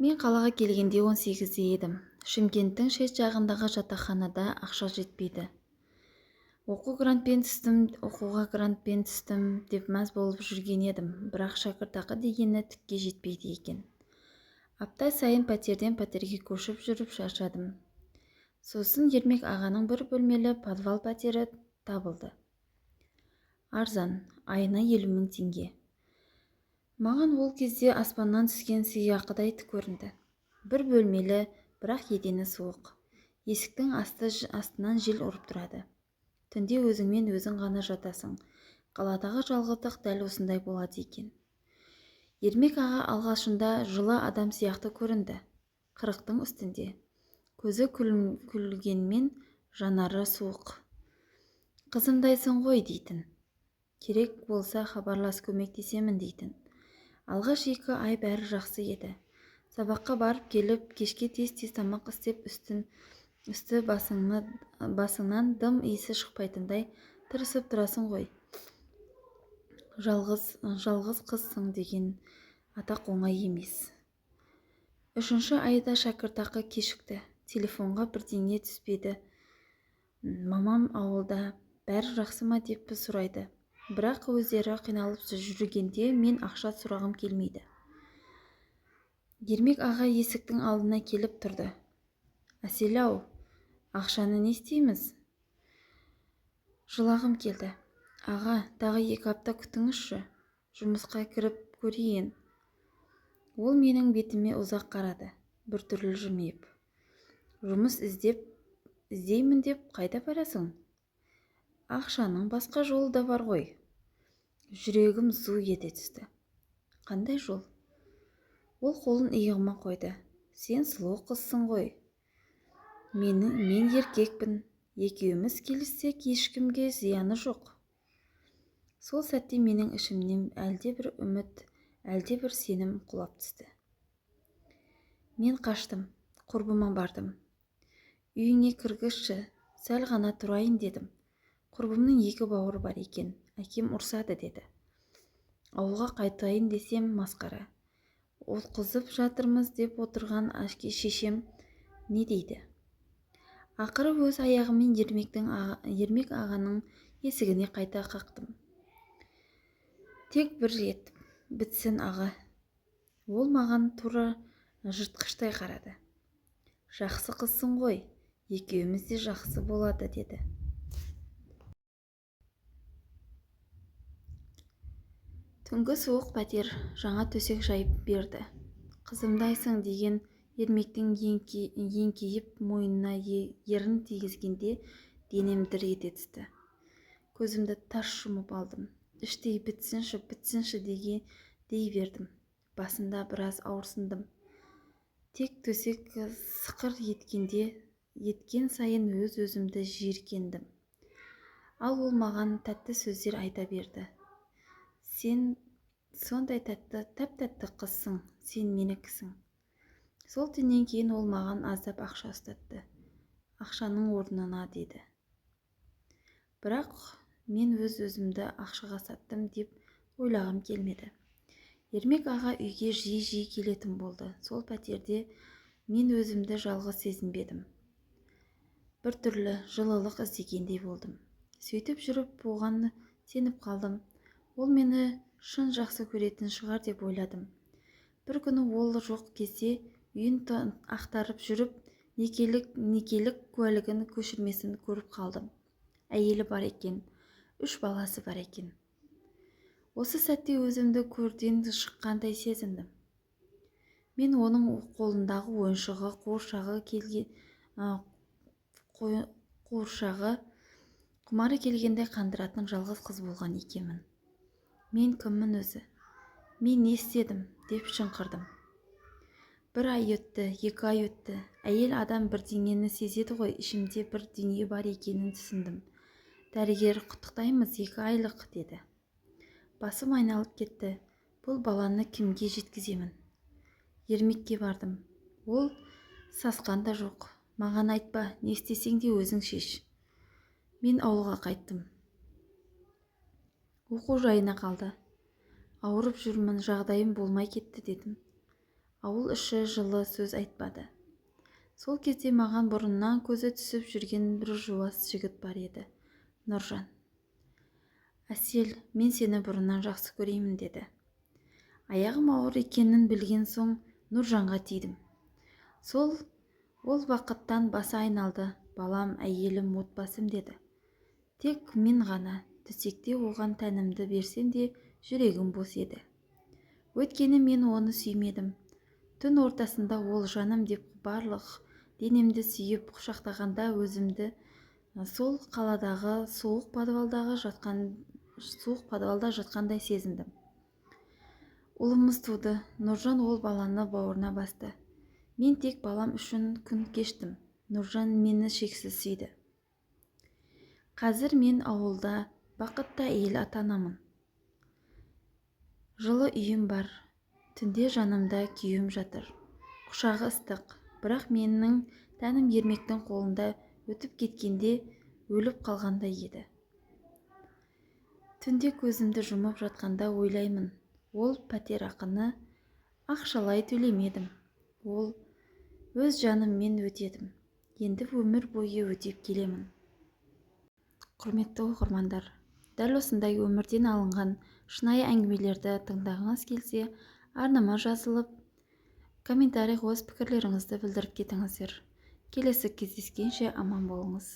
Мен қалаға келгенде 18-де едім. Шымкенттің шет жағындағы жатақханада ақша жетпейді. Оқуға грантпен түстім деп мәз болып жүрген едім, бірақ шәкіртақы дегені түкке жетпейді екен. Апта сайын пәтерден пәтерге көшіп жүріп шаршадым. Сосын Ермек ағаның бір бөлмелі подвал пәтері табылды. Арзан, айына 50 000 теңге. Маған ол кезде аспаннан түскен сыйақыдай көрінді. Бір бөлмелі, бірақ едені суық. Есіктің астынан жел ұрып тұрады. Түнде өзіңмен өзің ғана жатасың. Қаладағы жалғыздық дәл осындай болады екен. Ермек аға алғашында жылы адам сияқты көрінді. 40-тың үстінде. Көзі күлгенмен жанары суық. Қызымдайсың ғой дейтін. Керек болса хабарлас, көмектесемін дейтін. Алғаш 2 ай бәрі жақсы еді. Сабаққа барып келіп, кешке тез тамақ істеп, үсті басыңнан дым иісі шықпайтындай тырысып тұрасың ғой. Жалғыз қызсың деген атақ оңай емес. 3-ші айда шәкіртақы кешікті. Телефонға бірдеңе түспеді. Мамам ауылда, бәрі жақсы ма деп сұрайды. Бірақ өздері қиналып жүргенде мен ақша сұрағым келмейді. Ермек аға есіктің алдына келіп тұрды. Әсел-ау, ақшаны не істейміз? Жылағым келді. Аға, тағы 2 апта күтіңізші, жұмысқа кіріп көрейін. Ол менің бетіме ұзақ қарады, біртүрлі жымиып. Жұмыс іздеймін деп қайда барасың? Ақшаның басқа жолы да бар ғой. Жүрегім зу ете түсті. Қандай жол? Ол қолын иығыма қойды. Сен сұлу қызсың ғой. Мен еркекпін. Екеуміз келіссек ешкімге зияны жоқ. Сол сәтте менің ішімнен әлде бір үміт, әлде бір сенім құлап түсті. Мен қаштым, құрбыма бардым. Үйіңе кіргізші, сәл ғана тұрайын дедім. Құрбымның 2 бауыры бар екен, әкем ұрсады деді. Ауылға қайтайын десем масқара. Отқызып жатырмыз деп отырған шешем не дейді? Ақыры өз аяғымен Ермек ағаның есігіне қайта қақтым. Тек бір рет, бітсін аға. Ол маған тура жыртқыштай қарады. Жақсы қызсың ғой, екеуміз де жақсы болады деді. Түнгі суық пәтер жаңа төсек жайып берді. Қызымдайсың деген Ермектің еңкейіп мойнына ерін тигізгенде денем дір ете түсті. Көзімді тарс жұмып алдым. Іштей бітсінші дей бердім. Басында біраз ауырсындым. Тек төсек сықыр еткен сайын өз-өзімді жиіркендім. Ал ол маған тәтті сөздер айта берді. Сен сондай тәп-тәтті қызсың, сен менікісің. Сол түннен кейін ол маған аздап ақша ұстатты. Ақшаның орнына деді. Бірақ мен өз-өзімді ақшаға саттым деп ойлағым келмеді. Ермек аға үйге жиі келетін болды. Сол пәтерде мен өзімді жалғыз сезінбедім. Бір түрлі жылылық іздегендей болдым. Сөйтіп жүріп оған сеніп қалдым. Ол мені шын жақсы көретін шығар деп ойладым. Бір күні ол жоқ кезде үйін ақтарып жүріп, некелік куәлігін көшірмесін көріп қалдым. Әйелі бар екен, 3 баласы бар екен. Осы сәтте өзімді көрден шыққандай сезіндім. Мен оның қолындағы ойыншығы, қуыршағы құмары келгенде қандыратын жалғыз қыз болған екенмін. Мен кіммін өзі? Мен не істедім деп шыңқырдым. 1 ай өтті, 2 ай өтті. Әйел адам бірдеңені сезеді ғой, ішімде бір дүние бар екенін түсіндім. Дәрігер, құттықтаймыз, 2 айлық деді. Басым айналып кетті. Бұл баланы кімге жеткіземін? Ермекке бардым. Ол сасқан да жоқ. Маған айтпа, не істесең де өзің шеш. Мен ауылға қайттым. Оқу жайына қалды. Ауырып жүрмін, жағдайым болмай кетті дедім. ауыл іші жылы сөз айтпады. Сол кезде маған бұрыннан көзі түсіп жүрген бір жуас жігіт бар еді. Нұржан. Әсел, мен сені бұрыннан жақсы көремін деді. Аяғым ауыр екенін білген соң Нұржанға тидім. Ол бақыттан басы айналды. Балам, әйелім, отбасым деді. Тек мен ғана төсекте оған тәнімді берсем де жүрегім бос еді. Өйткені мен оны сүймедім. Түн ортасында ол жаным деп барлық денемді сүйіп құшақтағанда өзімді сол қаладағы суық подвалда жатқандай сезіндім. Ұлымыз туды. Нұржан ол баланы бауырына басты. Мен тек балам үшін күн кештім. Нұржан мені шексіз сүйді. Қазір мен ауылда бақытты әйел ата-анамын. Жылы үйім бар. Түнде жанымда күйеуім жатыр. Құшағы ыстық, бірақ менің тәнім ермектің қолында өтіп кеткенде өліп қалғандай еді. Түнде көзімді жұмып жатқанда ойлаймын, ол пәтер ақыны ақшалай төлемедім. Ол өз жаныммен өтедім. Енді өмір бойы өтеп келемін. Құрметті оқырмандар, дәл осындай өмірден алынған шынайы әңгімелерді тыңдағыңыз келсе, арнама жазылып, комментарий қосып пікірлеріңізді білдіріп кетіңіздер. Келесі кездескенше аман болыңыз.